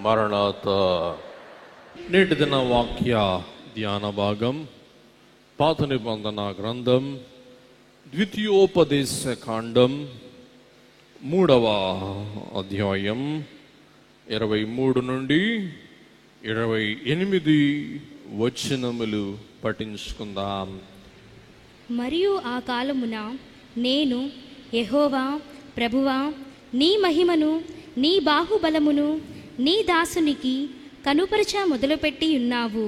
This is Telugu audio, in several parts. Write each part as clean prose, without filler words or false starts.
మరణాత. నేటి దిన వాక్య ధ్యాన భాగం పాత నిబంధన గ్రంథం ద్వితీయోపదేశ కాండం 3వ అధ్యాయం 23 నుండి 28 వచనములు పఠించుకుందాం. మరియు ఆ కాలమున నేను యెహోవా ప్రభువా, నీ మహిమను నీ బాహుబలమును నీ దాసునికి కనుపరచ మొదలుపెట్టి ఉన్నావు.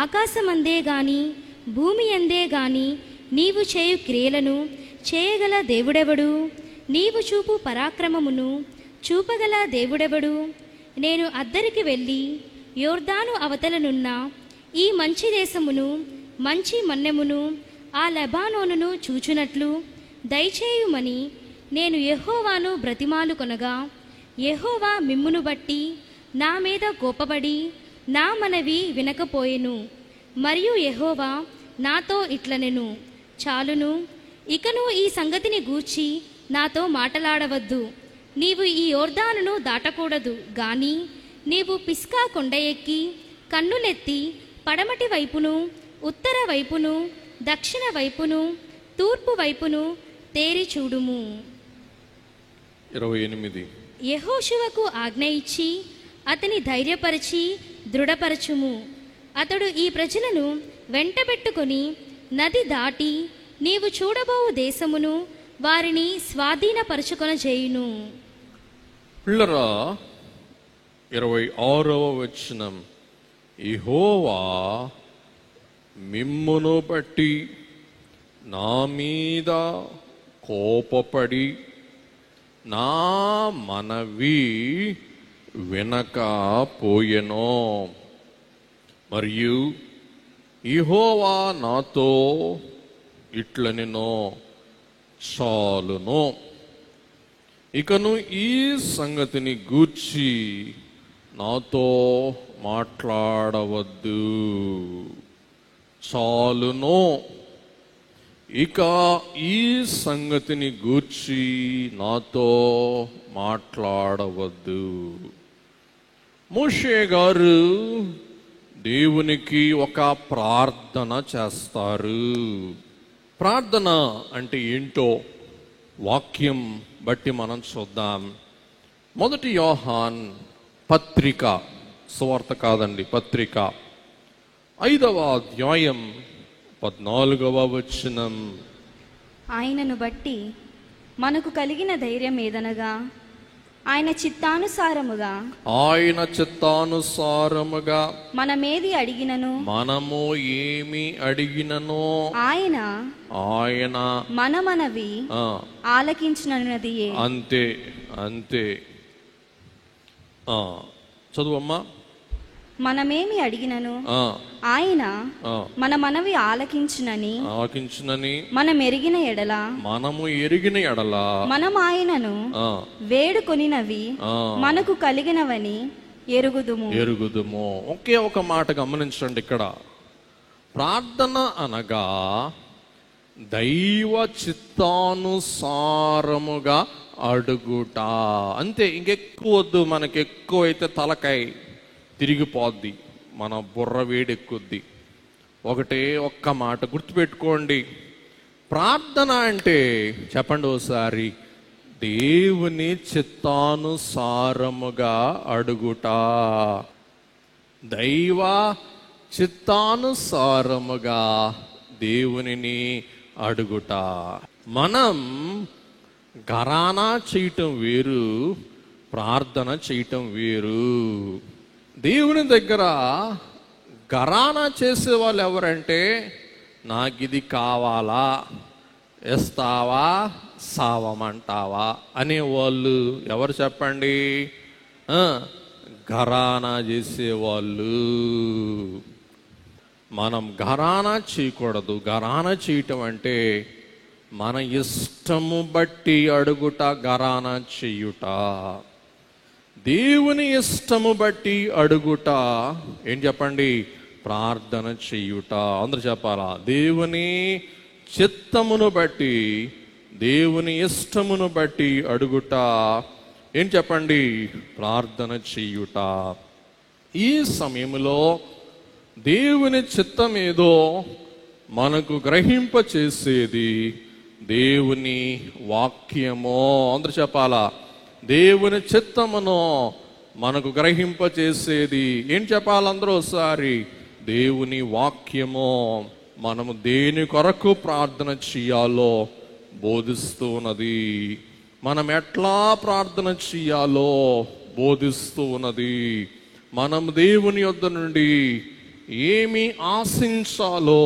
ఆకాశమందే గాని భూమి అందే గాని నీవు చేయు క్రియలను చేయగల దేవుడెవడు? నీవు చూపు పరాక్రమమును చూపగల దేవుడెవడు? నేను అద్దరికి వెళ్ళి యోర్దాను అవతలనున్న ఈ మంచి దేశమును మంచి మన్నెమును ఆ లెబానోనును చూచునట్లు దయచేయుమని నేను యెహోవాను బ్రతిమాలు కొనగా, యెహోవా మిమ్మును బట్టి నా మీద కోపపడి నా మనవి వినకపోయెను. మరియు యెహోవా నాతో ఇట్లనెను, చాలును, ఇకను ఈ సంగతిని గూర్చి నాతో మాటలాడవద్దు. నీవు ఈ యోర్దానును దాటకూడదు గాని నీవు పిస్కా కొండ ఎక్కి కన్నులెత్తి పడమటి వైపును ఉత్తర వైపును దక్షిణ వైపును తూర్పు వైపును తేరి చూడుము. 28 యెహోషువకు ఆజ్ఞ ఇచ్చి అతని ధైర్యపరిచి దృఢపరచుము. అతడు ఈ ప్రజలను వెంటబెట్టుకొని నది దాటి నీవు చూడబోవు దేశమును వారిని స్వాధీనపరచుకొనజేయును. పిల్లరా, 26వ వచనం, యెహోవా మిమ్మును బట్టి నా మీద కోపపడి నా మనవి వినకపోయెను. మరియు యెహోవా నాతో ఇట్లనెను, చాలును, ఇకను ఈ సంగతిని గూర్చి నాతో మాట్లాడవద్దు. చాలును, ఇక ఈ సంగతిని గూర్చి నాతో మాట్లాడవద్దు. మోషే గారు దేవునికి ఒక ప్రార్థన చేస్తారు. ప్రార్థన అంటే ఏంటో వాక్యం బట్టి మనం చూద్దాం. 1 యోహాన్ పత్రిక, సువార్త కాదండి, పత్రిక 5వ అధ్యాయం 14వ వచనం, ఆయనను బట్టి మనకు కలిగిన ధైర్యం ఏదనగా ఆయన చిత్తానుసారముగా మనమేది అడిగినను మనము ఏమి అడిగినను ఆయన మన మనవి ఆలకించినది. అంతే అంతే. చదువమ్మా. మనమేమి అడిగినను ఆయన మన మనవి ఆలకించునని మనం ఎరిగిన ఎడల మనం ఆయనను వేడుకొనినవి మనకు కలిగినవని ఎరుగుదుము. ఒకే ఒక మాట గమనించండి. ఇక్కడ ప్రార్థన అనగా దైవ చిత్తానుసారముగా అడుగుట అంతే. ఇంకెక్కువ వద్దు. మనకి ఎక్కువైతే తలకాయ తిరిగిపోద్ది, మన బుర్ర వేడెక్కుద్ది. ఒక్క మాట గుర్తుపెట్టుకోండి. ప్రార్థన అంటే చెప్పండి ఓసారి, దేవుని చిత్తానుసారముగా అడుగుట, దైవ చిత్తానుసారముగా దేవునిని అడుగుట. మనం ఘరానా చేయటం వేరు, ప్రార్థన చేయటం వేరు. దేవుని దగ్గర ఘరానా చేసే వాళ్ళు ఎవరంటే, నాకు ఇది కావాలా, ఇస్తావా, సావమంటావా అనేవాళ్ళు ఎవరు చెప్పండి? ఘరానా చేసేవాళ్ళు. మనం ఘరానా చేయకూడదు. ఘరానా చేయటం అంటే మన ఇష్టము బట్టి అడుగుట, ఘరానా చేయుట. దేవుని ఇష్టము బట్టి అడుగుట ఏం చెప్పండి? ప్రార్థన చేయుట. అందరూ చెప్పాలా? దేవుని చిత్తమును బట్టి, దేవుని ఇష్టమును బట్టి అడుగుట ఏం చెప్పండి? ప్రార్థన చెయ్యుట. ఈ సమయంలో దేవుని చిత్తం ఏదో మనకు గ్రహింప చేసేది దేవుని వాక్యమో. అందరూ చెప్పాలా? దేవుని చిత్తమునో మనకు గ్రహింప చేసేది ఏం చెప్పాలి? అందరూ ఒకసారి దేవుని వాక్యమో. మనము దేని కొరకు ప్రార్థన చేయాలో బోధిస్తూ ఉన్నది. మనం ఎట్లా ప్రార్థన చేయాలో బోధిస్తూ ఉన్నది. మనం దేవుని యొద్ద నుండి ఏమి ఆశించాలో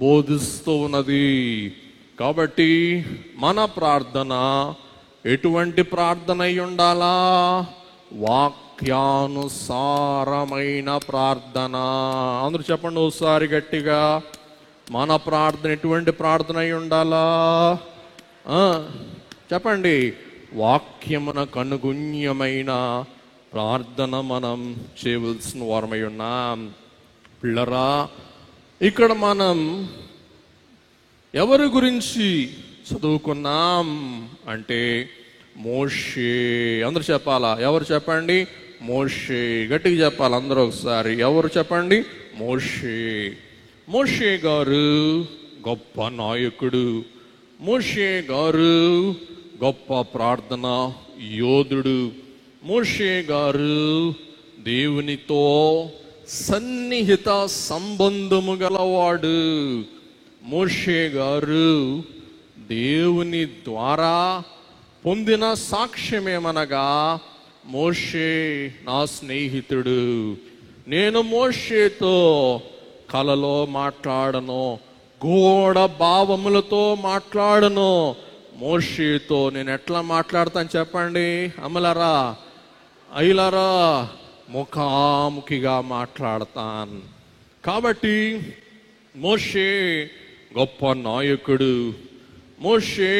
బోధిస్తూ ఉన్నది. కాబట్టి మన ప్రార్థన ఎటువంటి ప్రార్థన అయి ఉండాలా? వాక్యానుసారమైన ప్రార్థన. అందరూ చెప్పండి ఒకసారి గట్టిగా, మన ప్రార్థన ఎటువంటి ప్రార్థన అయి ఉండాలా? చెప్పండి. వాక్యమునకు అనుగుణ్యమైన ప్రార్థన మనం చేయవలసిన వారమై ఉన్నాం. పిల్లరా, ఇక్కడ మనం ఎవరి గురించి చదువుకున్నాం అంటే మోషే. అందరూ చెప్పాలా? ఎవరు చెప్పండి? మోషే. గట్టిగా చెప్పాలి అందరూ ఒకసారి. ఎవరు చెప్పండి? మోషే. మోషే గారు గొప్ప నాయకుడు. మోషే గారు గొప్ప ప్రార్థన యోధుడు. మోషే గారు దేవునితో సన్నిహిత సంబంధము గలవాడు. మోషే గారు దేవుని ద్వారా పొందిన సాక్ష్యమేమనగా, మోషే నా స్నేహితుడు, నేను మోషేతో కలలో మాట్లాడను, గూఢ భావములతో మాట్లాడను. మోషేతో నేను ఎట్లా మాట్లాడతాను చెప్పండి అమ్మలారా, అయ్యలారా? ముఖాముఖిగా మాట్లాడతాను. కాబట్టి మోషే గొప్ప నాయకుడు. మోషే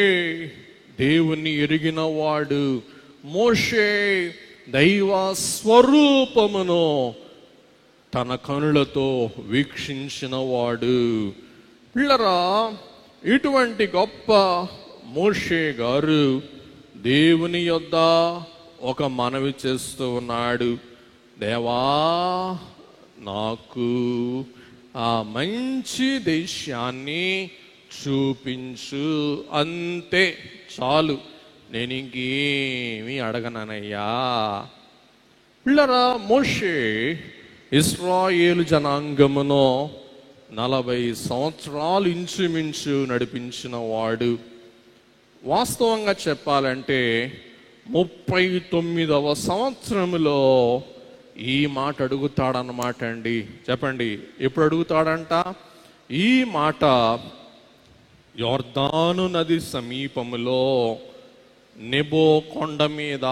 దేవుని ఎరిగిన వాడు. మోషే దైవ స్వరూపమును తన కనులతో వీక్షించిన వాడు. పిల్లరా, ఇటువంటి గొప్ప మోషే గారు దేవుని యొద్ద ఒక మనవి చేస్తూ ఉన్నాడు. దేవా, నాకు ఆ మంచి దేశాన్ని చూపించు, అంతే చాలు, నేను ఇంకేమీ అడగనయ్యా. పిల్లరా, మోషే ఇశ్రాయేలు జనాంగమును 40 సంవత్సరాలు ఇంచుమించు నడిపించిన వాడు. వాస్తవంగా చెప్పాలంటే 39వ సంవత్సరములో ఈ మాట అడుగుతాడన్నమాట అండి. చెప్పండి, ఎప్పుడు అడుగుతాడంట? ఈ మాట యోర్దాను నది సమీపములో నెబో కొండ మీద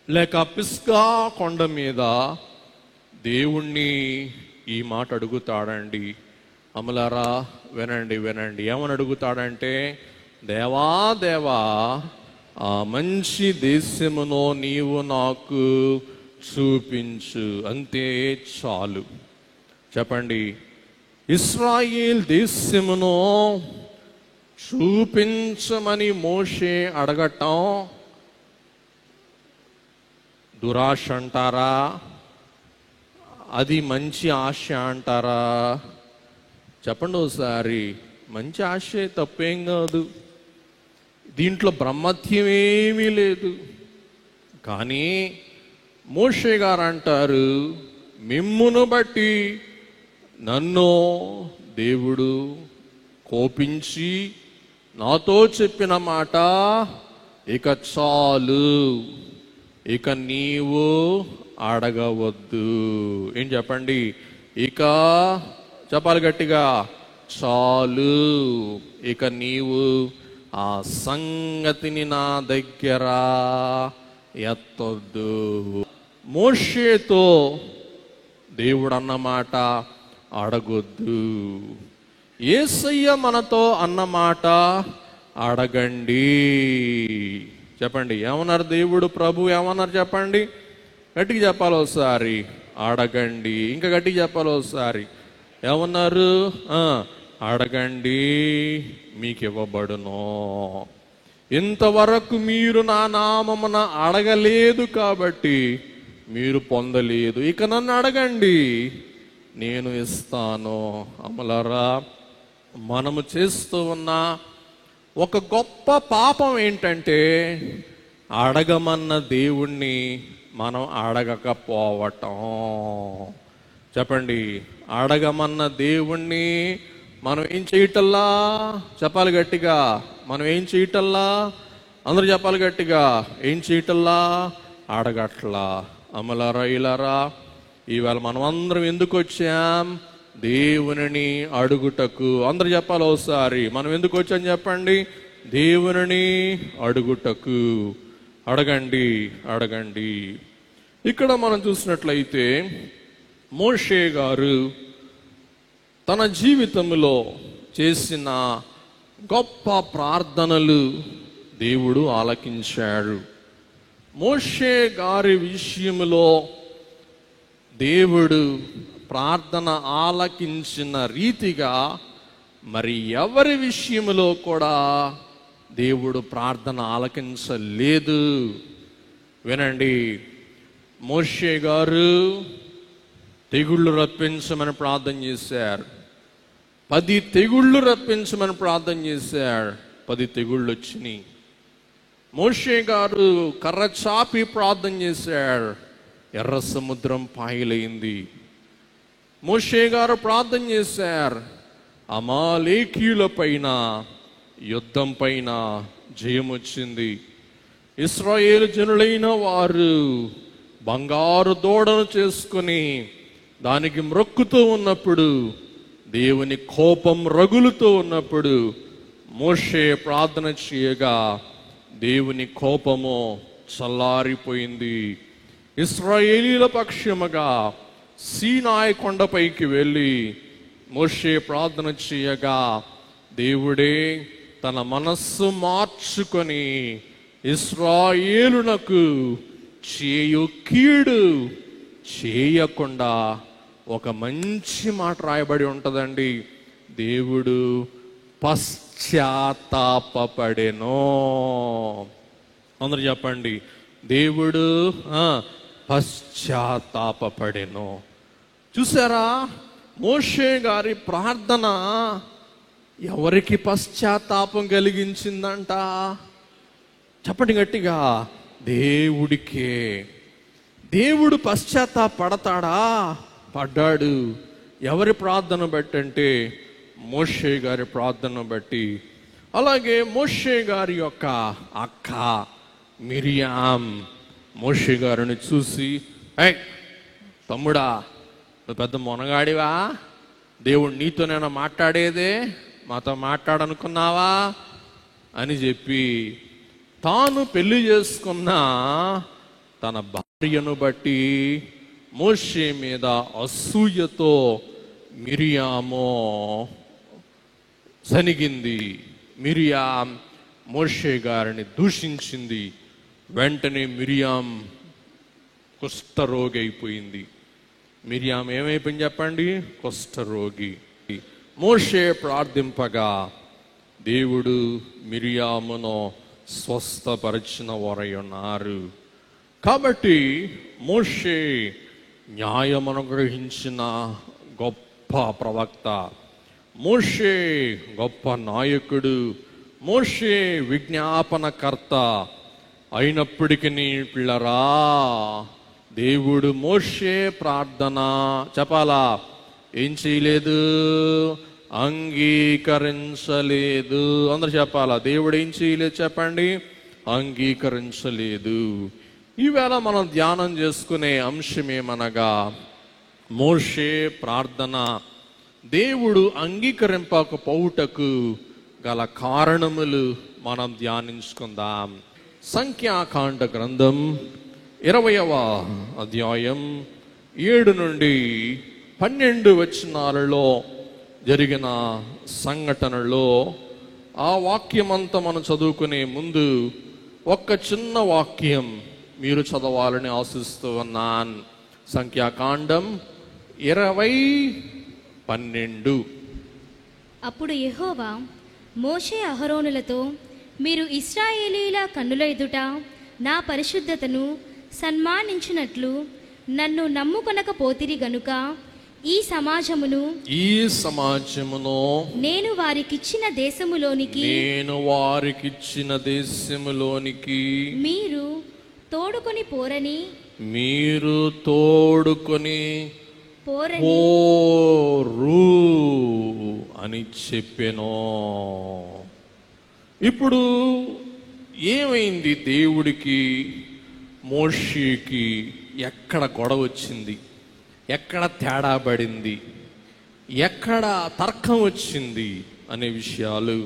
లేక పిస్గా కొండ మీద దేవుణ్ణి ఈ మాట అడుగుతాడండి. అమలారా, వినండి వినండి. ఏమని అడుగుతాడంటే, దేవా దేవా, ఆ మంచి దేశమును నీవు నాకు చూపించు, అంతే చాలు. చెప్పండి, ఇశ్రాయేల్ దేశమును చూపించమని మోషే అడగటం దురాశ అంటారా? అది మంచి ఆశ అంటారా? చెప్పండి ఒకసారి. మంచి ఆశే, తప్పేం కాదు, దీంట్లో బ్రహ్మత్యం ఏమీ లేదు. కానీ మోషే గారు అంటారు, మిమ్మును బట్టి నన్ను దేవుడు కోపించి నాతో చెప్పిన మాట ఇక చాలు, ఇక నీవు అడగవద్దు. ఏం చెప్పండి? ఇక చెప్పాలి గట్టిగా, చాలు, ఇక నీవు ఆ సంగతిని నా దగ్గర ఎత్తొద్దు. మోషేతో దేవుడు అన్నమాట అడగొద్దు. యేసయ్య మనతో అన్నమాట అడగండి. చెప్పండి, ఏమన్నారు దేవుడు ప్రభు? ఏమన్నారు చెప్పండి? గట్టిగా చెప్పాలి ఒకసారి. అడగండి. ఇంకా గట్టిగా చెప్పాలి ఒకసారి. ఏమన్నారు? అడగండి మీకు ఇవ్వబడును. ఇంతవరకు మీరు నా నామమున అడగలేదు కాబట్టి మీరు పొందలేదు, ఇక నన్ను అడగండి నేను ఇస్తాను. అమలారా, మనము చేస్తూ ఉన్న ఒక గొప్ప పాపం ఏంటంటే అడగమన్న దేవుణ్ణి మనం అడగకపోవటం. చెప్పండి, అడగమన్న దేవుణ్ణి మనం ఏం చేయటల్లా? చెప్పాలి గట్టిగా, మనం ఏం చేయటల్లా? అందరూ చెప్పాలి గట్టిగా, ఏం చేయటల్లా? అడగట్లా. అమలారా, ఇలారా, ఈవేళ మనం అందరం ఎందుకు వచ్చాం? దేవునిని అడుగుటకు. అందరు చెప్పాలి ఒకసారి, మనం ఎందుకు వచ్చాం చెప్పండి? దేవునిని అడుగుటకు. అడగండి, అడగండి. ఇక్కడ మనం చూసినట్లయితే మోషే గారు తన జీవితంలో చేసిన గొప్ప ప్రార్థనలు దేవుడు ఆలకించాడు. మోషే గారి విషయంలో దేవుడు ప్రార్థన ఆలకించిన రీతిగా మరి ఎవరి విషయంలో కూడా దేవుడు ప్రార్థన ఆలకించలేదు. వినండి, మోషే గారు తెగుళ్ళు రప్పించమని ప్రార్థన చేశారు. 10 తెగుళ్ళు రప్పించమని ప్రార్థన చేశారు. 10 తెగుళ్ళు వచ్చినాయి. మోషే గారు కర్ర చాపి ప్రార్థన చేశారు. ఎర్ర సముద్రం పాయలైంది. మోషే గారు ప్రార్థన చేశారు. అమాలేకీయుల పైన యుద్ధం పైన జయం వచ్చింది. ఇశ్రాయేలు జనులైన వారు బంగారు దూడను చేసుకుని దానికి మ్రొక్కుతూ ఉన్నప్పుడు, దేవుని కోపం రగులుతూ ఉన్నప్పుడు మోషే ప్రార్థన చేయగా దేవుని కోపము చల్లారిపోయింది. ఇశ్రాయేలీల పక్షముగా సీనాయి కొండపైకి వెళ్ళి మోషే ప్రార్థన చేయగా దేవుడే తన మనస్సు మార్చుకొని ఇశ్రాయేలునకు చేయు కీడు చేయకుండా ఒక మంచి మాట రాయబడి ఉంటుందండి. దేవుడు పశ్చాత్తాపపడెను. అందరూ చెప్పండి, దేవుడు పశ్చాత్తాపపడెను. చూసారా, మోషే గారి ప్రార్థన ఎవరికి పశ్చాత్తాపం కలిగించిందంట? చెప్పండి గట్టిగా, దేవుడికే. దేవుడు పశ్చాత్తాపడతాడా? పడ్డాడు. ఎవరి ప్రార్థన బట్టి అంటే మోషే గారి ప్రార్థన బట్టి. అలాగే మోషే గారి యొక్క అక్క మిరియాం మోషే గారిని చూసి, తమ్ముడా, నువ్వు పెద్ద మొనగాడివా? దేవుడు నీతోనైనా మాట్లాడేదే, మాతో మాట్లాడనుకున్నావా అని చెప్పి తాను పెళ్లి చేసుకున్న తన భార్యను బట్టి మోషే మీద అసూయతో మిరియాము సనిగింది. మిరియాం మోషే గారిని దూషించింది. వెంటనే మిరియాం కుష్ఠరోగి అయిపోయింది. మిరియాం ఏమైపోయింది చెప్పండి? కుష్ఠరోగి. మోషే ప్రార్థింపగా దేవుడు మిరియామును స్వస్థపరిచిన వారై ఉన్నారు. కాబట్టి మోషే న్యాయమును గ్రహించిన గొప్ప ప్రవక్త, మోషే గొప్ప నాయకుడు, మోషే విజ్ఞాపనకర్త అయినప్పటికీ పిల్లరా, దేవుడు మోషే ప్రార్థన చెప్పాలా, ఏం చేయలేదు? అంగీకరించలేదు. అందరు చెప్పాలా, దేవుడు ఏం చేయలేదు చెప్పండి? అంగీకరించలేదు. ఈవేళ మనం ధ్యానం చేసుకునే అంశం ఏమనగా, మోషే ప్రార్థన దేవుడు అంగీకరింపకపోవుటకు గల కారణములు మనం ధ్యానించుకుందాం. సంఖ్యాకాండ గ్రంథం 20వ అధ్యాయం 7 నుండి 12 వచనాలలో జరిగిన సంఘటనలో ఆ వాక్యమంతా మనం చదువుకునే ముందు ఒక్క చిన్న వాక్యం మీరు చదవాలని ఆశిస్తూ ఉన్నాను. సంఖ్యాకాండం 20:12. అప్పుడు యెహోవా మోషే అహరోనులతో, మీరు ఇశ్రాయేలీయుల కన్నుల ఎదుట నా పరిశుద్ధతను సన్మానించినట్లు నన్ను నమ్ముకొనకపోతిరి గనుక ఈ సమాజమును నేను వారికిచ్చిన దేశములోనికి మీరు తోడుకొని పోరు అని చెప్పెను. ఇప్పుడు ఏమైంది? దేవుడికి మోషేకి ఎక్కడ గొడవ వచ్చింది, ఎక్కడ తేడా పడింది, ఎక్కడ తర్కం వచ్చింది అనే విషయాలు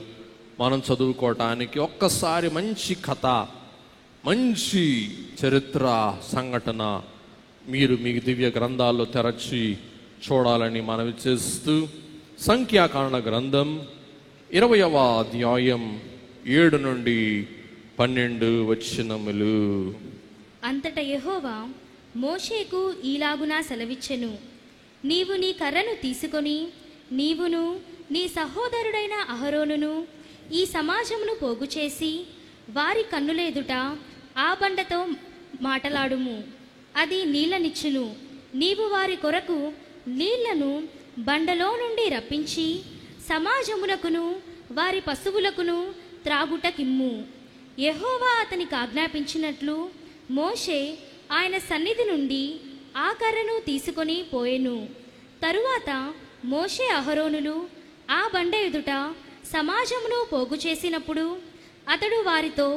మనం చదువుకోవటానికి ఒక్కసారి మంచి కథ, మంచి చరిత్ర సంఘటన మీరు మీ దివ్య గ్రంథాల్లో తెరచి చూడాలని మనవి చేస్తూ, సంఖ్యాకాండ గ్రంథం 20వ అధ్యాయం 7 నుండి 12 వచనములు. అంతట యెహోవా మోషేకు ఈలాగున సెలవిచ్చెను, నీవు నీ కర్రను తీసుకొని నీవును నీ సహోదరుడైన అహరోనును ఈ సమాజమును పోగు చేసి వారి కన్నుల ఎదుట ఆ బండతో మాటలాడుము. అది నీళ్ళనిచ్చును. నీవు వారి కొరకు నీళ్లను బండలో నుండి రప్పించి సమాజమునకును వారి పశువులకును త్రాగుటకిమ్ము. యెహోవా అతనికి ఆజ్ఞాపించినట్లు మోషే ఆయన సన్నిధి నుండి ఆ కర్రను తీసుకొని పోయెను. తరువాత మోషే అహరోనులు ఆ బండ ఎదుట సమాజమును పోగు చేసినప్పుడు అతడు వారితో,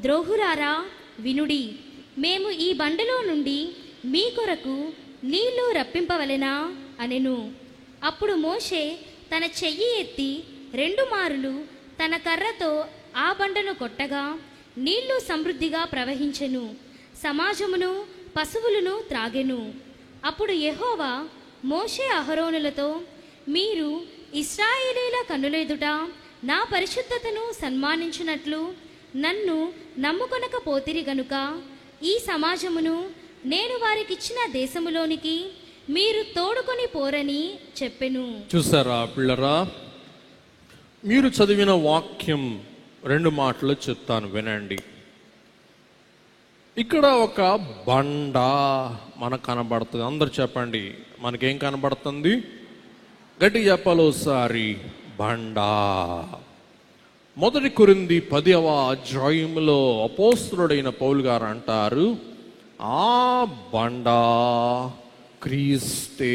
ద్రోహులారా వినుడి, మేము ఈ బండలో నుండి మీ కొరకు నీళ్లు రప్పింపవలెనా అనెను. అప్పుడు మోషే తన చెయ్యి ఎత్తి 2 మారులు తన కర్రతో ఆ బండను కొట్టగా నీళ్లు సమృద్ధిగా ప్రవహించెను. సమాజమును పశువులను త్రాగెను. అప్పుడు యెహోవా మోషే అహరోనులతో, మీరు ఇశ్రాయేలీయుల కన్నుల ఎదుట నా పరిశుద్ధతను సన్మానించినట్లు నన్ను నమ్ముకొనకపోతిరి గనుక ఈ సమాజమును నేను వారికిచ్చిన దేశములోనికి మీరు తోడుకొని పోరని చెప్పెను. చూసారా పిల్లరా, మీరు చదివిన వాక్యం 2 మాటలు చెప్తాను, వినండి. ఇక్కడ ఒక బండ మనకు కనబడుతుంది. అందరు చెప్పండి, మనకేం కనబడుతుంది? గట్టిగా చెప్పాలి ఒకసారి, బండ. 1 కొరింథీ 10వ అధ్యాయంలో అపోస్తలుడైన పౌలు గారు అంటారు, ఆ బండ క్రీస్తే.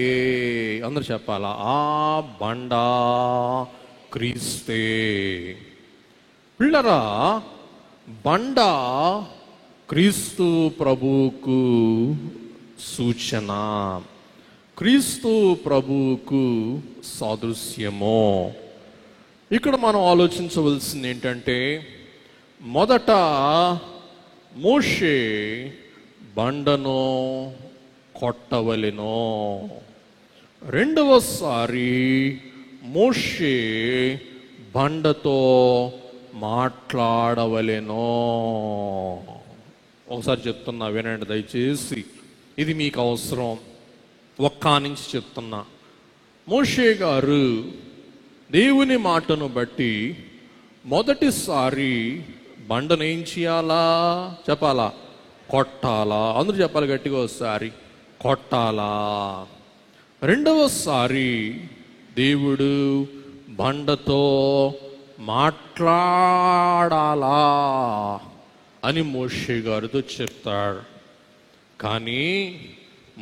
అందరు చెప్పాలా, ఆ బండ క్రీస్తే. పిల్లరా, బండ క్రీస్తు ప్రభువుకు సూచన, క్రీస్తు ప్రభువుకు సాదృశ్యము. ఇక్కడ మనం ఆలోచించవలసింది ఏంటంటే, మొదట మోషే బండను కొట్టవలెను, రెండవసారి మోషే బండతో మాట్లాడవలెను. ఒకసారి చెప్తున్నా, వినండి దయచేసి, ఇది మీకు అవసరం. ఒక్క నుంచి చెప్తున్నా. మోషే గారు దేవుని మాటను బట్టి మొదటిసారి బండను ఏం చేయాలా చెప్పాలా? కొట్టాలా. అందరూ చెప్పాలి గట్టిగా ఒకసారి, కొట్టాలా. రెండవసారి దేవుడు బండతో మాట్లాడాలా అని మోషే గారితో చెప్తాడు. కానీ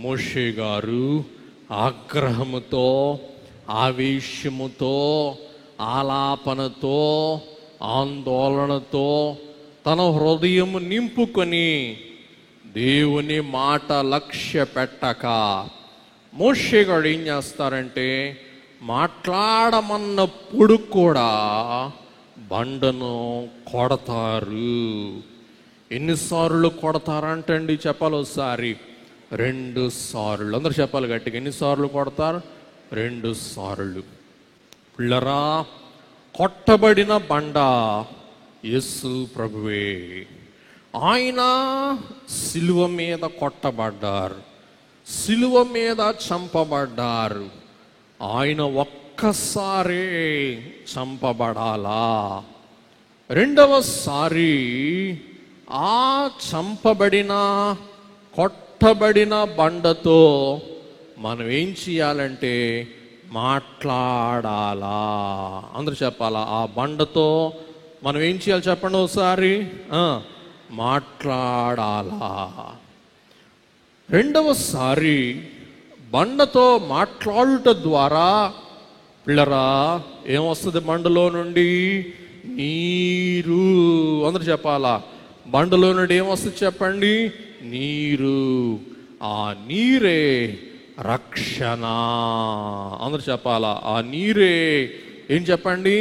మోషే గారు ఆగ్రహముతో, ఆవేశముతో, ఆలాపనతో, ఆందోళనతో తన హృదయం నింపుకొని దేవుని మాట లక్ష్య పెట్టక మోషే గారు ఏం చేస్తారంటే, మాట్లాడమన్నప్పుడు కూడా బండను కొడతారు. ఎన్నిసార్లు కొడతారంటండి చెప్పాలి ఒకసారి? 2 సార్లు. అందరూ చెప్పాలి గట్టిగా, ఎన్నిసార్లు కొడతారు? 2 సార్లు. పిల్లరా, కొట్టబడిన బండ యేసు ప్రభువే. ఆయన సిలువ మీద కొట్టబడ్డారు, సిలువ మీద చంపబడ్డారు. ఆయన ఒక్కసారే చంపబడాలా, రెండవసారి ఆ చంపబడిన కొట్టబడిన బండతో మనం ఏం చేయాలంటే మాట్లాడాలా. అందరూ చెప్పాలా, ఆ బండతో మనం ఏం చేయాలి చెప్పండి ఒకసారి, మాట్లాడాలా. రెండవసారి బండతో మాట్లాడుట ద్వారా పిల్లరా ఏమొస్తుంది బండలో నుండి? నీరు. అందరూ చెప్పాలా, బండలో నుండి ఏమొస్తుంది చెప్పండి? నీరు. ఆ నీరే రక్షణ. అందరూ చెప్పాలా, ఆ నీరే ఏం చెప్పండి?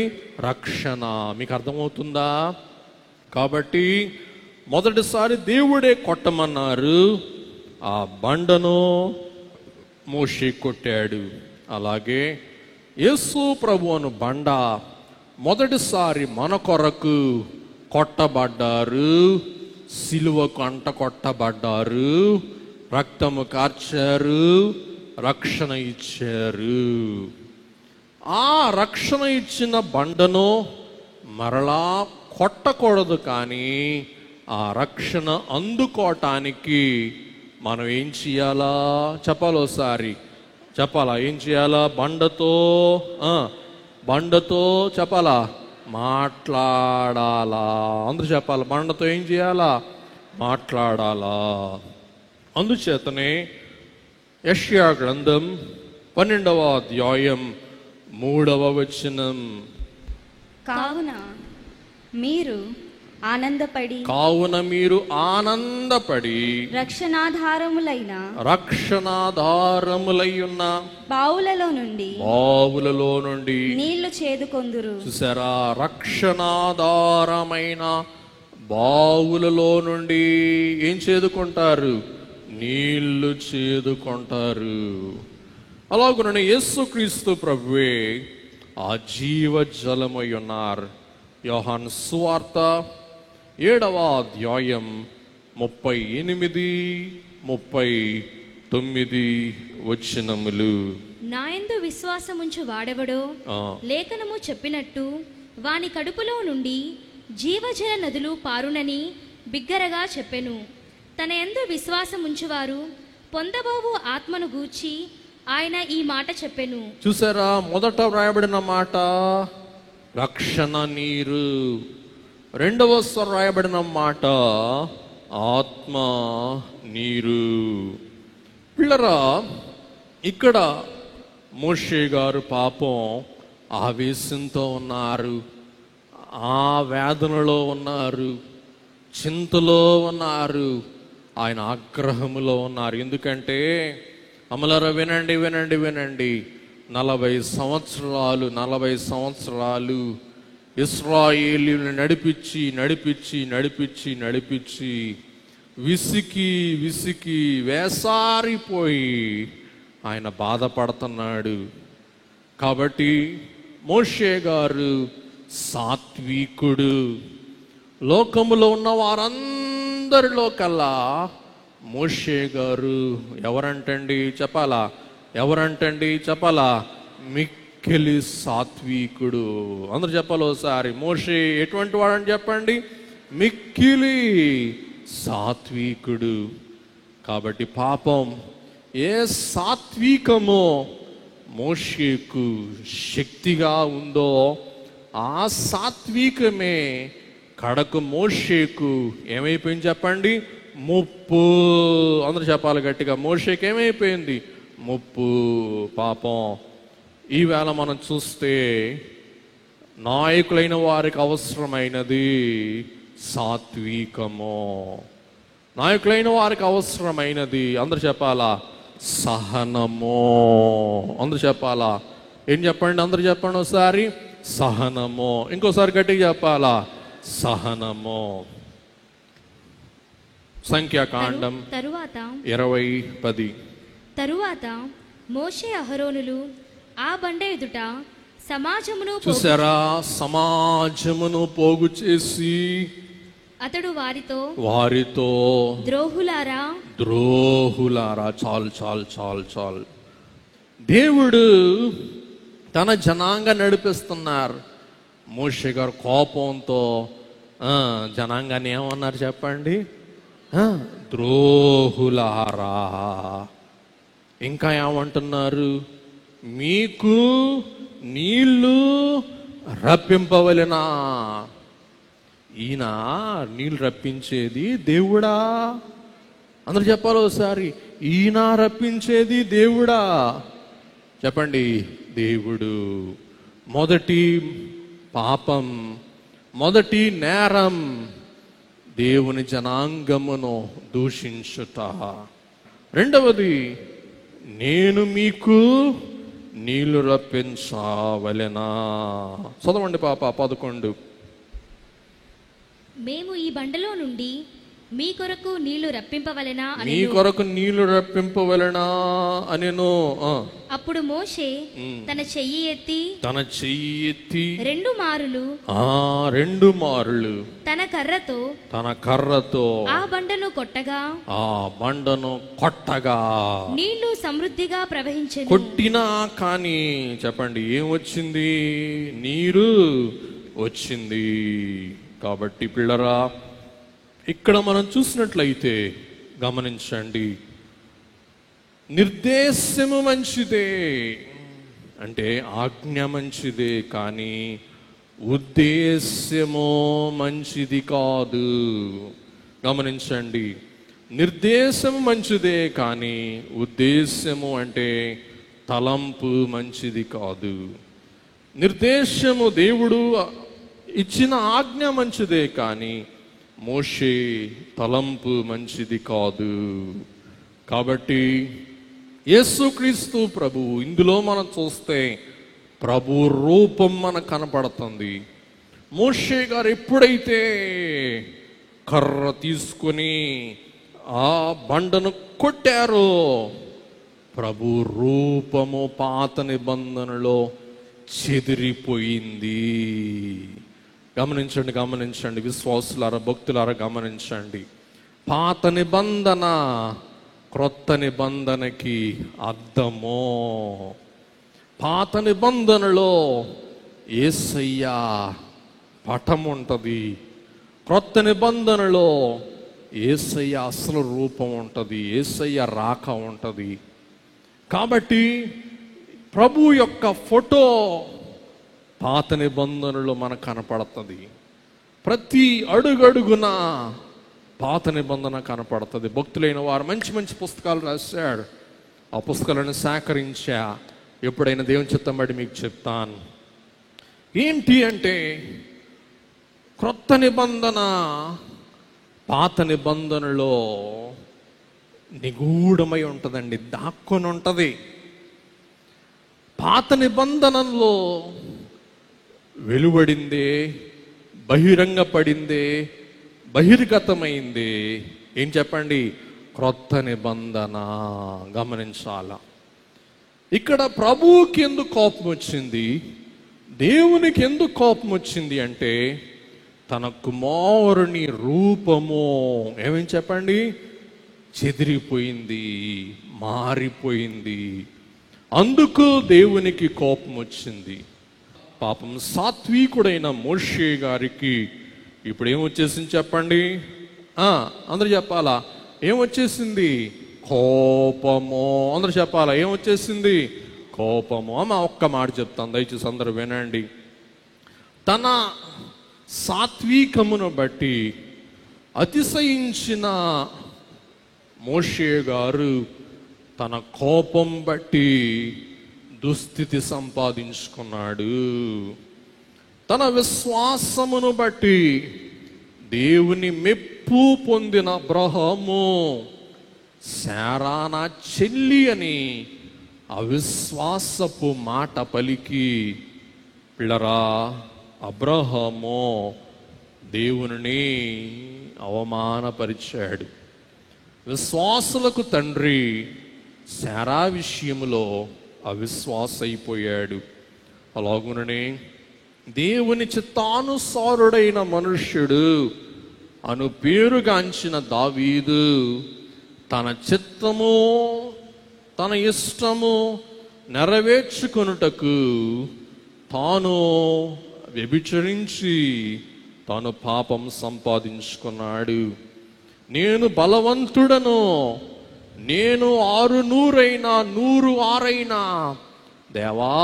రక్షణ. మీకు అర్థమవుతుందా? కాబట్టి మొదటిసారి దేవుడే కొట్టమన్నారు, ఆ బండను మోషే కొట్టాడు. అలాగే యేసు ప్రభువును బండ మొదటిసారి మన కొరకు కొట్టబడ్డారు, సిలువకు అంట కొట్టబడ్డారు, రక్తము కార్చారు, రక్షణ ఇచ్చారు. ఆ రక్షణ ఇచ్చిన బండను మరలా కొట్టకూడదు, కానీ ఆ రక్షణ అందుకోవటానికి మనం ఏం చేయాలా చెప్పాలి ఒకసారి, చెప్పాలా ఏం చేయాలా? బండతో చెప్పాలా, మాట్లాడాలా. అందరూ చెప్పాలా, బండతో ఏం చేయాలా? మాట్లాడాలా. అందుచేతనే యెషయా గ్రంథం 12వ అధ్యాయం 3వ వచనం, కావున మీరు ఆనందపడి రక్షణాధారములై ఉన్న బావులలో నుండి నీళ్లు చేదుకొందురు. చూసారా, రక్షణాధారమైన బావులలో నుండి ఏం చేదుకుంటారు? నీళ్లు చేదుకుంటారు. అలాగున యేసుక్రీస్తు ప్రభువే ఆ జీవ జలమై ఉన్నారు. యోహాను సువార్త 7వ అధ్యాయం 38-39 వచనములు. నాయందు విశ్వాసముంచు వాడెవడో లేఖనము చెప్పినట్టు వాని కడుపులో నుండి జీవజల నదులు పారునని బిగ్గరగా చెప్పెను. తన యందు విశ్వాసముంచువారు పొందబోవు ఆత్మను గూర్చి ఆయన ఈ మాట చెప్పెను. చూసారా, మొదట వ్రాయబడిన మాట రక్షణ నీరు, రెండవసారి రాయబడిన మాట ఆత్మ నీరు. పిల్లరా, ఇక్కడ మోషే గారు పాపం ఆవేశంతో ఉన్నారు, ఆ వేదనలో ఉన్నారు, చింతలో ఉన్నారు, ఆయన ఆగ్రహములో ఉన్నారు. ఎందుకంటే అమలరా వినండి వినండి వినండి, 40 సంవత్సరాలు ఇశ్రాయేలీయులను నడిపించి విసికి వేసారిపోయి ఆయన బాధపడుతున్నాడు. కాబట్టి మోషే గారు సాత్వికుడు. లోకములో ఉన్న వారందరిలో కల్లా మోషే గారు ఎవరంటండి చెప్పాలా? మిక్కిలి సాత్వికుడు. అందరూ చెప్పాలి ఒకసారి, మోషే ఎటువంటి వాడని చెప్పండి? మిక్కిలి సాత్వికుడు. కాబట్టి పాపం ఏ సాత్వికమో మోషేకు శక్తిగా ఉందో, ఆ సాత్వికమే కడకు మోషేకు ఏమైపోయింది చెప్పండి? ముప్పు. అందరూ చెప్పాలి గట్టిగా, మోషేకి ఏమైపోయింది? ముప్పు. పాపం ఈవేళ మనం చూస్తే నాయకులైన వారికి అవసరమైనది సాత్వికము. నాయకులైన వారికి అవసరమైనది అందరూ చెప్పాలా? సహనము. అందరూ చెప్పాలా? ఏం చెప్పండి? అందరూ చెప్పండి ఒకసారి, సహనము. ఇంకోసారి గట్టిగా చెప్పాలా? సహనము. సంఖ్యాకాండం 20:10. తరువాత మోషే అహరోనులు ఆ బండ ఎదుట సమాజమును చూసారా, సమాజమును పోగు చేసి అతడు వారితో ద్రోహులారా. చాలు. దేవుడు తన జనాంగ నడిపిస్తున్నారు. మోషే గారు కోపంతో జనాంగాన్ని ఏమన్నారు చెప్పండి? ద్రోహులారా. ఇంకా ఏమంటున్నారు? మీకు నీళ్లు రప్పింపవలెనా? ఈయన నీళ్ళు రప్పించేది దేవుడా? అందరు చెప్పాలి ఒకసారి, ఈయన రప్పించేది దేవుడా? చెప్పండి, దేవుడు. మొదటి పాపం, మొదటి నేరం దేవుని జనాంగమును దూషించుట. రెండవది, నేను మీకు నీళ్లు రప్పించవలెనా? చదవండి పాప 11. మేము ఈ బండలో నుండి మీ కొరకు నీళ్లు రప్పింపవలెనా అని, మీ కొరకు నీళ్లు రప్పింపవలెనా అనెను. అప్పుడు మోషే తన చెయ్యి ఎత్తి రెండు మారులు తన కర్రతో ఆ బండను కొట్టగా నీళ్లు సమృద్ధిగా ప్రవహించెను. కొట్టినా కానీ చెప్పండి ఏమొచ్చింది? నీరు వచ్చింది. కాబట్టి పిల్లరా, ఇక్కడ మనం చూసినట్లయితే గమనించండి, నిర్దేశము మంచిదే, అంటే ఆజ్ఞ మంచిదే, కానీ ఉద్దేశ్యము మంచిది కాదు. గమనించండి, నిర్దేశము మంచిదే కానీ ఉద్దేశ్యము అంటే తలంపు మంచిది కాదు. నిర్దేశము దేవుడు ఇచ్చిన ఆజ్ఞ మంచిదే కానీ మోషే తలంపు మంచిది కాదు. కాబట్టి యేసుక్రీస్తు ప్రభు, ఇందులో మనం చూస్తే ప్రభు రూపం మనకు కనపడుతుంది. మోషే గారు ఎప్పుడైతే కర్ర తీసుకొని ఆ బండను కొట్టారో ప్రభు రూపము పాత నిబంధనలో చెదిరిపోయింది. గమనించండి విశ్వాసులారా, భక్తులారా, గమనించండి. పాత నిబంధన క్రొత్త నిబంధనకి అర్థము. పాత నిబంధనలో యేసయ్య పటం ఉంటుంది, క్రొత్త నిబంధనలో యేసయ్య అసలు రూపం ఉంటుంది, యేసయ్య రాక ఉంటుంది. కాబట్టి ప్రభు యొక్క ఫోటో పాత నిబంధనలో మనకు కనపడుతుంది. ప్రతి అడుగడుగున పాత నిబంధన కనపడుతుంది. భక్తులైన వారు మంచి మంచి పుస్తకాలు రాశాడు. ఆ పుస్తకాలను సేకరించా. ఎప్పుడైనా దేవుని చిత్తం బట్టి మీకు చెప్తాను. ఏంటి అంటే, క్రొత్త నిబంధన పాత నిబంధనలో నిగూఢమై ఉంటుందండి, దాక్కొని ఉంటుంది. పాత నిబంధనలో వెలువడిందే, బహిరంగపడిందే, బహిర్గతమైందే ఏం చెప్పండి? క్రొత్త నిబంధన. గమనించాల. ఇక్కడ ప్రభువుకి ఎందుకు కోపం వచ్చింది, దేవునికి ఎందుకు కోపం వచ్చింది అంటే, తన కుమారుని రూపము ఏమేం చెప్పండి? చెదిరిపోయింది, మారిపోయింది. అందుకు దేవునికి కోపం వచ్చింది. పాపం సాత్వికుడైన మోషే గారికి ఇప్పుడు ఏమొచ్చేసింది చెప్పండి? అందరు చెప్పాలా? ఏమొచ్చేసింది? కోపము. అందరు చెప్పాలా? ఏమొచ్చేసింది? కోపము. అమ్మ ఒక్క మాట చెప్తాను, దయచేసి అందరూ వినండి. తన సాత్వికమును బట్టి అతిశయించిన మోషే గారు తన కోపం బట్టి దుస్థితి సంపాదించుకున్నాడు. తన విశ్వాసమును బట్టి దేవుని మెప్పు పొందిన అబ్రహాము శారా నా చెల్లి అని అవిశ్వాసపు మాట పలికి, పిల్లరా, అబ్రహాము దేవుని అవమానపరిచాడు. విశ్వాసులకు తండ్రి శారా విషయంలో అవిశ్వాస అయిపోయాడు. అలాగుననే దేవుని చిత్తానుసారుడైన మనుష్యుడు అను పేరుగాంచిన దావీదు తన చిత్తము తన ఇష్టము నెరవేర్చుకొనుటకు తాను వ్యభిచరించి తాను పాపం సంపాదించుకున్నాడు. నేను బలవంతుడను, నేను 600 106 దేవా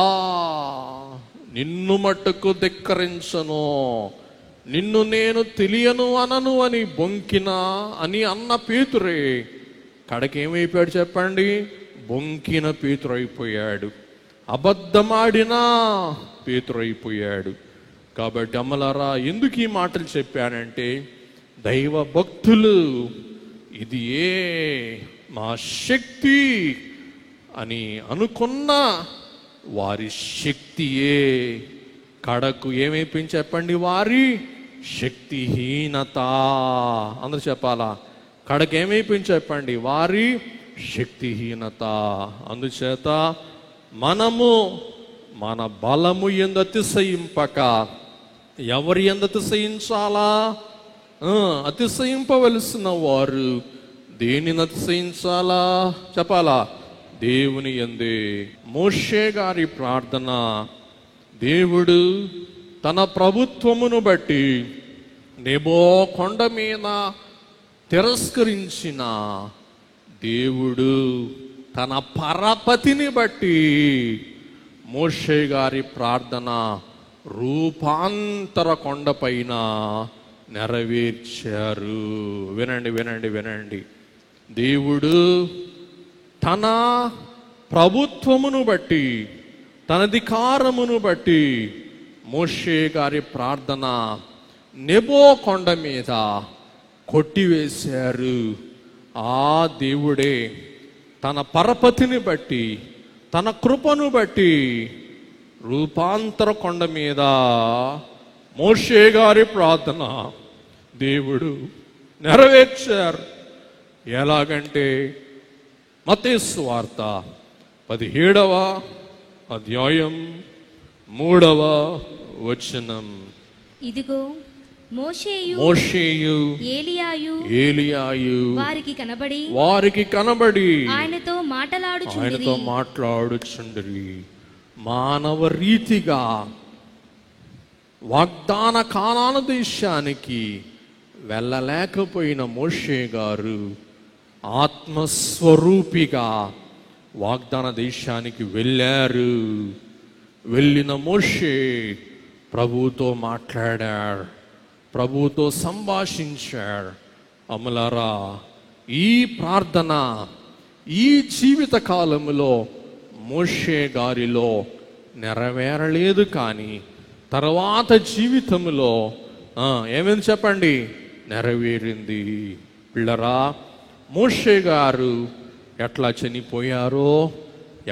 నిన్ను మట్టుకు ధిక్కరించను, నిన్ను నేను తెలియను అనను అని బొంకినా అని అన్న పేతురే కడకేమైపోయాడు చెప్పండి? బొంకిన పేతురు అయిపోయాడు, అబద్ధమాడినా పేతురు అయిపోయాడు. కాబట్టి అమ్మలారా, ఎందుకు ఈ మాటలు చెప్పానంటే, దైవ భక్తులు ఇది మా శక్తి అని అనుకున్న వారి శక్తియే కడకు ఏమైపోయింది చెప్పండి? వారి శక్తిహీనత. అందరూ చెప్పాలా? కడకు ఏమైపోయింది చెప్పండి? వారి శక్తిహీనత. అందుచేత మనము మన బలము యందు అతిశయింపక ఎవరి యందు అతిశయించాలా? అతిశయింపవలసిన వారు దేనిని అతిశయించాలా చెప్పాలా? దేవుని యందే. మోషే గారి ప్రార్థన, దేవుడు తన ప్రభుత్వమును బట్టి నెబో కొండ మీద తిరస్కరించిన దేవుడు తన పరపతిని బట్టి మోషే గారి ప్రార్థన రూపాంతర కొండపైన నెరవేర్చారు. వినండి వినండి వినండి. దేవుడు తన ప్రభుత్వమును బట్టి, తన అధికారమును బట్టి మోషే గారి ప్రార్థన నెబో కొండ మీద కొట్టివేశారు. ఆ దేవుడే తన పరపతిని బట్టి, తన కృపను బట్టి రూపాంతర కొండ మీద మోషే గారి ప్రార్థన దేవుడు నెరవేర్చారు. ఎలాగంటే మత్తయి సువార్త 17వ అధ్యాయం 3వ వచనం. ఇదిగో మోషేయు ఏలియాయు వారికి కనబడి ఆయనతో మాట్లాడుచుండిరి. మానవ రీతిగా వాగ్దాన కానాను దేశానికి వెళ్ళలేకపోయిన మోషే గారు ఆత్మస్వరూపిగా వాగ్దాన దేశానికి వెళ్ళారు. వెళ్ళిన మోషే ప్రభువుతో మాట్లాడాడు, ప్రభువుతో సంభాషించాడు. అమలారా, ఈ ప్రార్థన ఈ జీవిత కాలంలో మోషే గారిలో నెరవేరలేదు, కానీ తర్వాత జీవితంలో ఏమైంది చెప్పండి? నెరవేరింది. పిల్లరా, మోషే గారు ఎట్లా చనిపోయారో,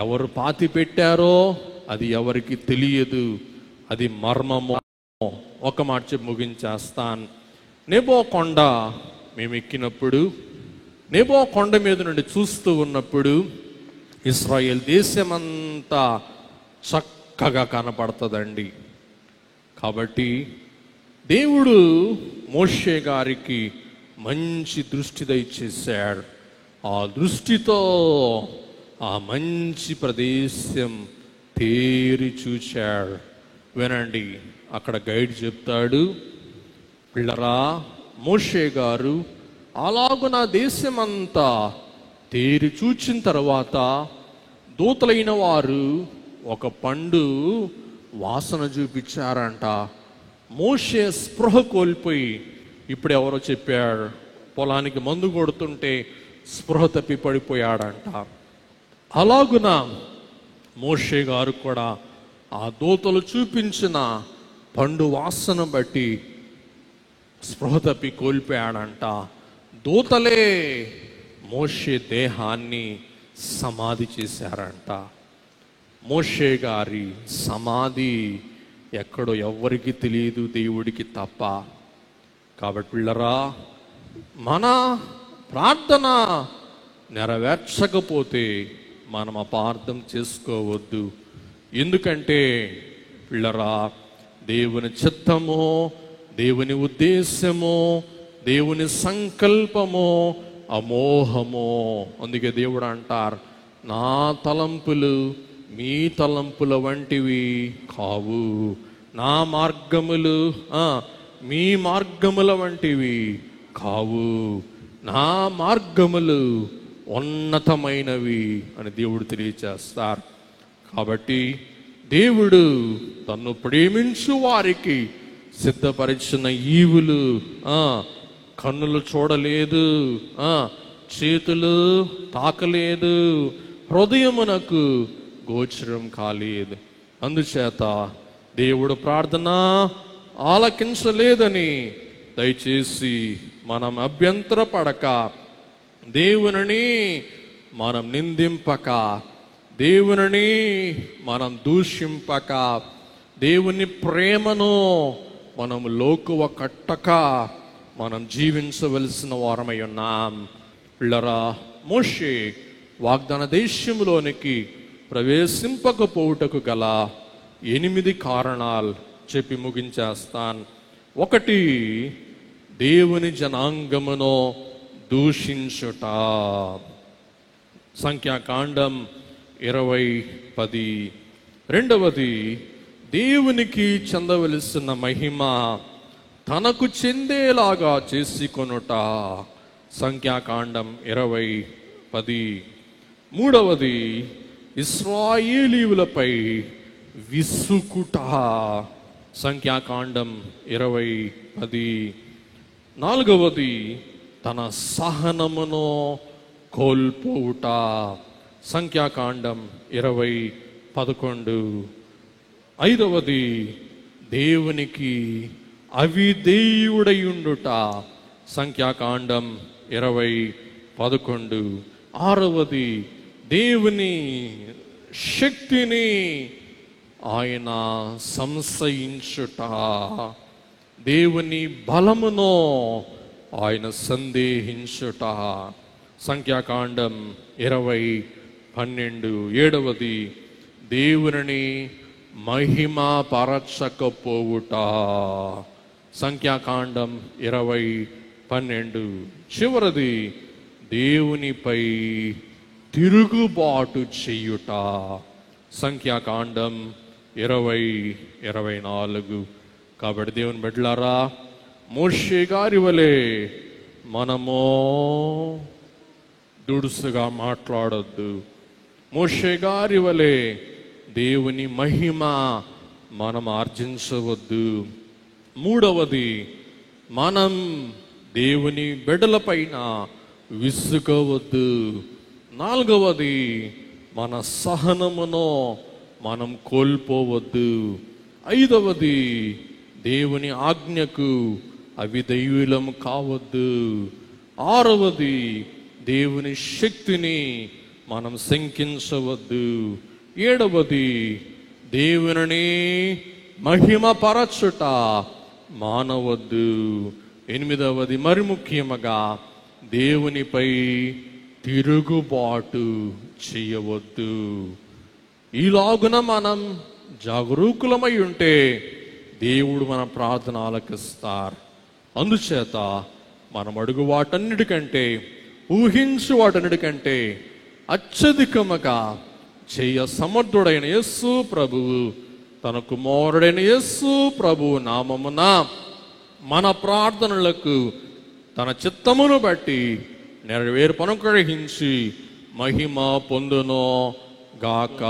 ఎవరు పాతి పెట్టారో అది ఎవరికి తెలియదు, అది మర్మము. ఒక మాట చెప్పి ముగించేస్తాను. నెబో కొండ మేము ఎక్కినప్పుడు, నెబో కొండ మీద నుండి చూస్తూ ఉన్నప్పుడు ఇశ్రాయేల్ దేశమంతా చక్కగా కనపడుతుందండి. కాబట్టి దేవుడు మోషే గారికి మంచి దృష్టి దయచేశాడు. ఆ దృష్టితో ఆ మంచి ప్రదేశం తేరి చూచాడు. వినండి, అక్కడ గైడ్ చెప్తాడు, పిల్లరా, మోషే గారు అలాగున దేశమంతా తేరి చూచిన తర్వాత దూతలైన వారు ఒక పండు వాసన చూపించారంట. మోషే స్పృహ కోల్పోయి, ఇప్పుడు ఎవరో చెప్పాడు, పొలానికి మందు కొడుతుంటే స్పృహ తప్పి పడిపోయాడంట. అలాగున మోషే గారు కూడా ఆ దూతలు చూపించిన పండు వాసన బట్టి స్పృహ తప్పి కోల్పోయాడంట. దూతలే మోషే దేహాన్ని సమాధి చేశారంట. మోషే గారి సమాధి ఎక్కడో ఎవ్వరికి తెలియదు, దేవుడికి తప్ప. కాబట్టి పిల్లరా, మన ప్రార్థన నెరవేర్చకపోతే మనం అపార్థం చేసుకోవద్దు. ఎందుకంటే పిల్లరా, దేవుని చిత్తము, దేవుని ఉద్దేశము, దేవుని సంకల్పము అమోహము. అందుకే దేవుడు అంటారు, నా తలంపులు మీ తలంపుల వంటివి కావు, నా మార్గములు మీ మార్గముల వంటివి కావు, నా మార్గములు ఉన్నతమైనవి అని దేవుడు తెలియచేస్తారు. కాబట్టి దేవుడు తన్ను ప్రేమించు వారికి సిద్ధపరిచిన ఈవులు కన్నులు చూడలేదు, చేతులు తాకలేదు, హృదయమునకు గోచరం కాలేదు. అందుచేత దేవుడు ప్రార్థన ఆలకించలేదని దయచేసి మనం అభ్యంతరపడక, దేవునిని మనం నిందింపక, దేవునిని మనం దూషింపక, దేవుని ప్రేమను మనం లోకువ కట్టక మనం జీవించవలసిన వారమై ఉన్నాం. పిల్లరా, మోషే వాగ్దాన దేశంలోనికి ప్రవేశింపకపోవుటకు గల 8 కారణాలు చెప్పి ముగించేస్తాను. 1, దేవుని జనాంగమును దూషించుట. సంఖ్యాకాండం 20:10. 2, దేవునికి చెందవలసిన మహిమ తనకు చెందేలాగా చేసుకొనుట. సంఖ్యాకాండం 20:10. 3, ఇశ్రాయేలీయులపై విసుకుట. సంఖ్యాకాండం 20:10. 4, తన సహనమును కోల్పోవుట. సంఖ్యాకాండం 20:11. 5, దేవునికి అవిధేయుడయుండుట. సంఖ్యాకాండం 20:11. 6, దేవుని శక్తిని ఆయన సంశయించుట. దేవుని బలమును ఆయన సందేహించుట. సంఖ్యాకాండం 20:12. 7, దేవుని మహిమ పరచకపోవుట. సంఖ్యాకాండం 20:12. చివరిది, దేవునిపై తిరుగుబాటు చెయ్యుట. సంఖ్యాకాండం 20:24. కాబట్టి దేవుని బిడ్డలారా, మోషే గారి వలె మనము దుడుసుగా మాట్లాడొద్దు. మోషే గారి వలె దేవుని మహిమ మనం ఆర్జించవద్దు. 3, మనం దేవుని బిడ్డలపైన విసుగవద్దు. 4, మన సహనమును మనం కోల్పోవద్దు. 5, దేవుని ఆజ్ఞకు అవిధేయులం కావద్దు. 6, దేవుని శక్తిని మనం శంకించవద్దు. 7, దేవుని మహిమపరచుట మానవద్దు. 8, మరి ముఖ్యముగా దేవునిపై తిరుగుబాటు చేయవద్దు. ఈలాగున మనం జాగరూకులమై ఉంటే దేవుడు మన ప్రార్థన ఆలకిస్తారు. అందుచేత మనం అడుగు వాటన్నిటికంటే, ఊహించు వాటన్నిటికంటే అత్యధికముగా చేయ సమర్థుడైన యేసు ప్రభువు తన కుమారుడైన యేసు ప్రభువు నామమున మన ప్రార్థనలకు తన చిత్తమును బట్టి నెరవేర్పును గ్రహించి మహిమ పొందును గాక.